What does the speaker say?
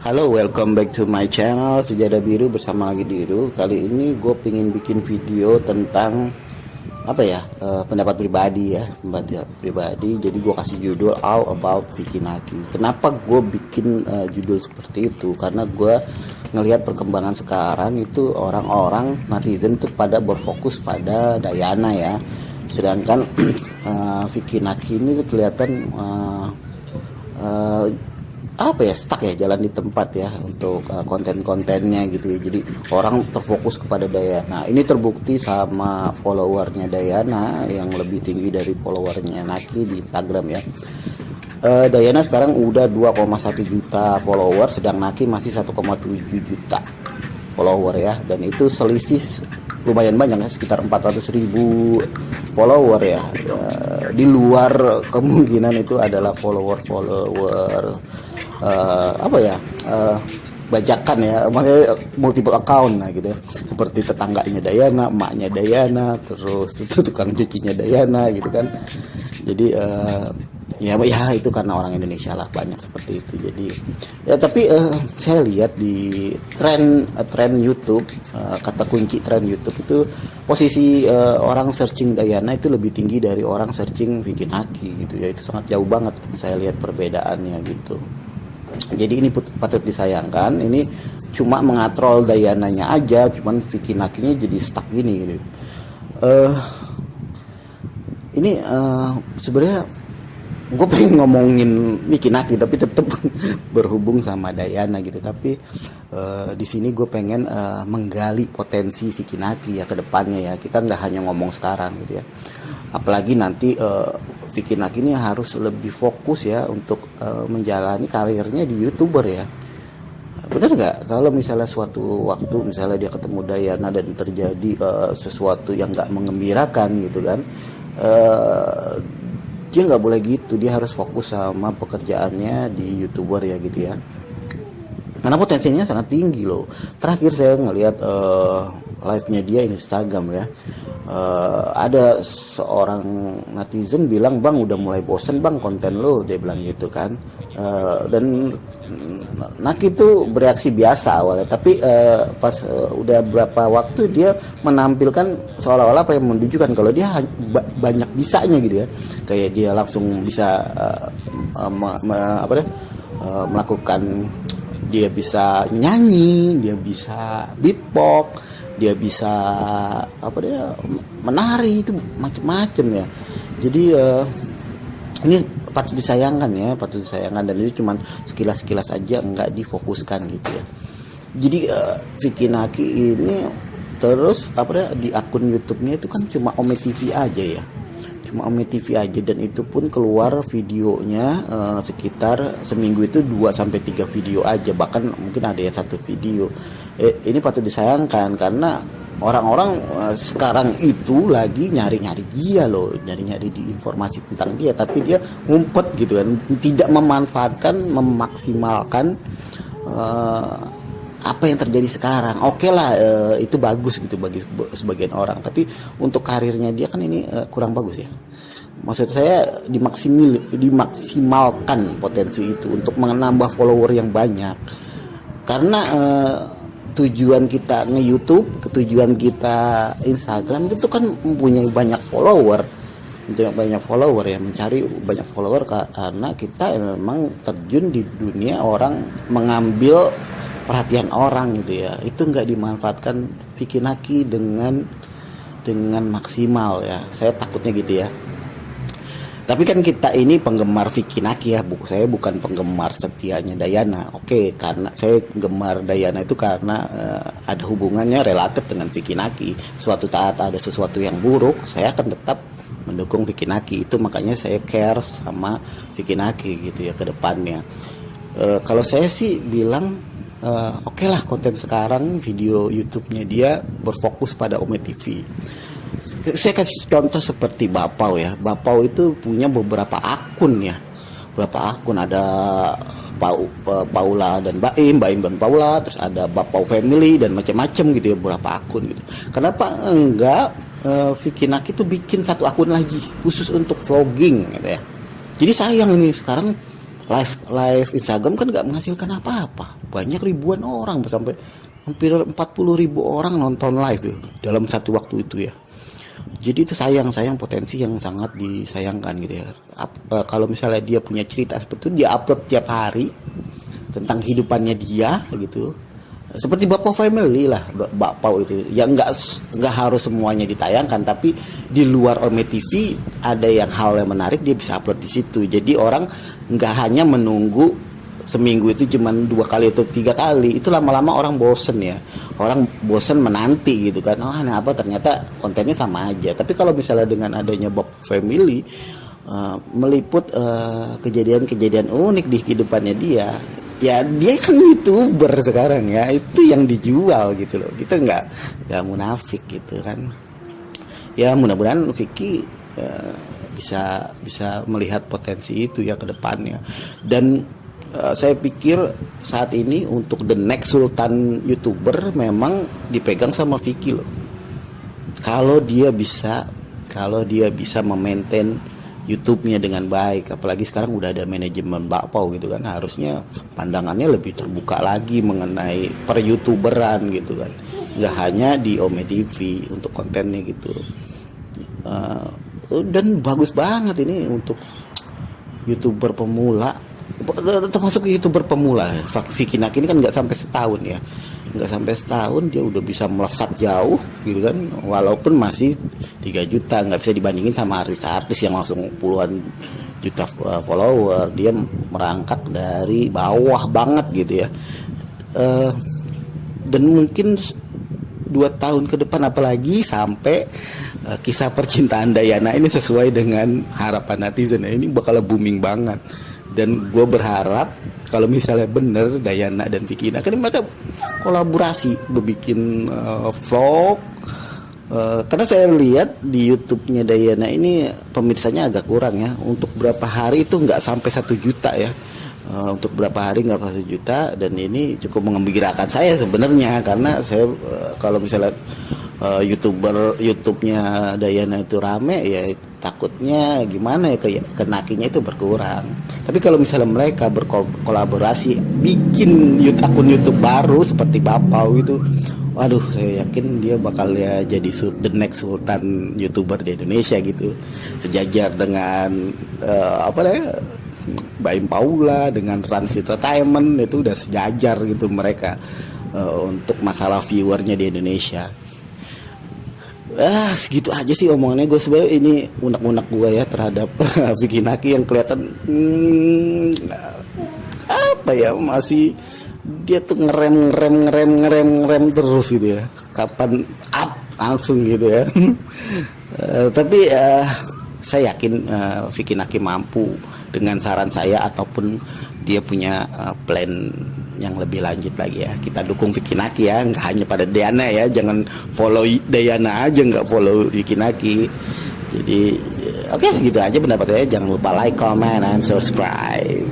Halo, welcome back to my channel Sejadah Biru bersama lagi Diru. Kali ini gue pengen bikin video tentang pendapat pribadi ya, pendapat pribadi. Jadi gue kasih judul All About Vicky Naki. Kenapa gue bikin judul seperti itu? Karena gue ngelihat perkembangan sekarang itu orang-orang netizen tuh pada berfokus pada Dayana ya. Sedangkan Vicky Naki ini tuh kelihatan stuck ya, jalan di tempat ya untuk konten-kontennya gitu ya. Jadi orang terfokus kepada Dayana. Ini terbukti sama followernya Dayana yang lebih tinggi dari followernya Naki di Instagram ya. Dayana sekarang udah 2,1 juta follower, sedang Naki masih 1,7 juta follower ya. Dan itu selisih lumayan banyak ya, sekitar 400.000 follower ya. Di luar kemungkinan itu adalah follower bajakan ya, maksudnya multiple account lah gitu ya, seperti tetangganya Dayana, emaknya Dayana, terus itu tukang cucinya Dayana gitu kan. Jadi ya itu karena orang Indonesia lah, banyak seperti itu. Jadi ya, tapi saya lihat di tren YouTube, kata kunci tren YouTube itu posisi orang searching Dayana itu lebih tinggi dari orang searching Vicky Naki gitu ya. Itu sangat jauh banget saya lihat perbedaannya gitu. Jadi ini patut disayangkan. Ini cuma mengatrol Dayananya aja, cuman Vicky Nakinya jadi stuck gini gitu. Ini sebenarnya gue pengen ngomongin Vicky Naki tapi tetap berhubung sama Dayana gitu. Tapi di sini gue pengen menggali potensi Vicky Naki ya ke depannya ya. Kita nggak hanya ngomong sekarang gitu ya. Apalagi nanti Vicky Naki ini harus lebih fokus ya untuk menjalani karirnya di YouTuber ya. Bener nggak kalau misalnya suatu waktu misalnya dia ketemu Dayana dan terjadi sesuatu yang nggak mengembirakan gitu kan, dia nggak boleh gitu. Dia harus fokus sama pekerjaannya di YouTuber ya gitu ya, karena potensinya sangat tinggi loh. Terakhir saya ngelihat live-nya dia Instagram ya, ada seorang netizen bilang, "Bang, udah mulai bosen bang konten lo," dia bilang gitu kan. Dan Naki itu bereaksi biasa awalnya, tapi pas udah berapa waktu dia menampilkan seolah-olah apa yang menunjukkan kalau dia banyak bisanya gitu ya. Kayak dia langsung bisa melakukan, dia bisa nyanyi, dia bisa beatbox, dia bisa menari, itu macem-macem ya. Jadi ini patut disayangkan ya, patut disayangkan. Dan itu cuma sekilas-sekilas aja, nggak difokuskan gitu ya. Jadi Vicky Naki ini terus di akun YouTube-nya itu kan cuma Ome TV aja ya, cuma Ome TV aja. Dan itu pun keluar videonya sekitar seminggu itu 2-3 video aja, bahkan mungkin ada yang 1 video. Ini patut disayangkan karena orang-orang sekarang itu lagi nyari-nyari dia loh, nyari-nyari di informasi tentang dia, tapi dia ngumpet gitu kan, tidak memanfaatkan, memaksimalkan apa yang terjadi sekarang. Oke lah, itu bagus gitu bagi sebagian orang, tapi untuk karirnya dia kan ini kurang bagus ya. Maksud saya dimaksimalkan potensi itu untuk menambah follower yang banyak. Karena tujuan kita nge-YouTube, tujuan kita Instagram itu kan mempunyai banyak follower. Untuk banyak follower ya, mencari banyak follower karena kita memang terjun di dunia orang, mengambil perhatian orang gitu ya. Itu nggak dimanfaatkan Vicky Naki dengan maksimal ya. Saya takutnya gitu ya. Tapi kan kita ini penggemar Vicky Naki ya, saya bukan penggemar setianya Dayana. Oke, karena saya gemar Dayana itu karena ada hubungannya relatif dengan Vicky Naki. Suatu saat ada sesuatu yang buruk, saya akan tetap mendukung Vicky Naki. Itu makanya saya care sama Vicky Naki gitu ya ke depannya. Kalau saya sih bilang oke lah, konten sekarang video YouTube-nya dia berfokus pada Ome TV. Saya kasih contoh seperti Bapau ya. Bapau itu punya beberapa akun ya. Beberapa akun, ada Paula dan Baim dan Paula, terus ada Bapau Family dan macam-macam gitu ya, beberapa akun gitu. Kenapa enggak Vicky Naki itu bikin 1 akun lagi khusus untuk vlogging gitu ya. Jadi sayang ini sekarang live Instagram kan nggak menghasilkan apa-apa. Banyak ribuan orang, sampai hampir 40.000 orang nonton live ya, dalam satu waktu itu ya. Jadi itu sayang potensi yang sangat disayangkan gitu ya. Kalau misalnya dia punya cerita seperti itu, dia upload tiap hari tentang kehidupannya dia gitu. Seperti Bapak Family lah, Bapak itu ya, nggak harus semuanya ditayangkan, tapi di luar Ome TV ada yang hal yang menarik dia bisa upload di situ. Jadi orang nggak hanya menunggu seminggu itu cuma 2 kali atau 3 kali, itu lama-lama orang bosen ya, orang bosen menanti gitu kan. Nah apa, ternyata kontennya sama aja. Tapi kalau misalnya dengan adanya Bapak Family meliput kejadian-kejadian unik di kehidupannya dia, ya dia kan YouTuber sekarang ya, itu yang dijual gitu loh. Kita nggak munafik gitu kan. Ya mudah-mudahan Vicky bisa melihat potensi itu ya ke depannya. Dan saya pikir saat ini untuk the next sultan YouTuber memang dipegang sama Vicky loh. Kalau dia bisa memaintain YouTube-nya dengan baik, apalagi sekarang udah ada manajemen Bakpao gitu kan, harusnya pandangannya lebih terbuka lagi mengenai per YouTuberan gitu kan, nggak hanya di Ome TV untuk kontennya gitu. Dan bagus banget ini untuk YouTuber pemula, termasuk YouTuber pemula. Vicky Naki ini kan nggak sampai setahun ya, dia udah bisa melesat jauh gitu kan, walaupun masih 3 juta, nggak bisa dibandingin sama artis-artis yang langsung puluhan juta follower. Dia merangkak dari bawah banget gitu ya. Dan mungkin 2 tahun ke depan apalagi sampai kisah percintaan Dayana ini sesuai dengan harapan netizen ya, ini bakal booming banget. Dan gue berharap kalau misalnya bener Dayana dan Vicky Naki mereka kolaborasi bikin vlog, karena saya lihat di YouTube-nya Dayana ini pemirsanya agak kurang ya. Untuk berapa hari itu nggak sampai 1 juta ya. Untuk berapa hari nggak sampai 1 juta, dan ini cukup mengembirakan saya sebenarnya, karena saya kalau misalnya YouTube-nya Dayana itu rame ya, takutnya gimana ya, kenakinya itu berkurang. Tapi kalau misalnya mereka berkolaborasi bikin akun YouTube baru seperti Bapau itu, waduh, saya yakin dia bakal ya jadi the next sultan YouTuber di Indonesia gitu, sejajar dengan Baim Paula, dengan Trans Entertainment, itu udah sejajar gitu mereka untuk masalah viewernya di Indonesia. Segitu aja sih omongannya. Gue sebenarnya ini unek-unek gue ya terhadap Vicky Naki yang kelihatan masih dia tuh ngerem terus gitu ya, kapan up langsung gitu ya. Tapi saya yakin Vicky Naki mampu dengan saran saya, ataupun dia punya plan yang lebih lanjut lagi ya. Kita dukung Vicky Naki ya, nggak hanya pada Dayana ya, jangan follow Dayana aja, nggak follow Vicky Naki. Jadi oke, segitu aja pendapat saya. Jangan lupa like, comment, and subscribe.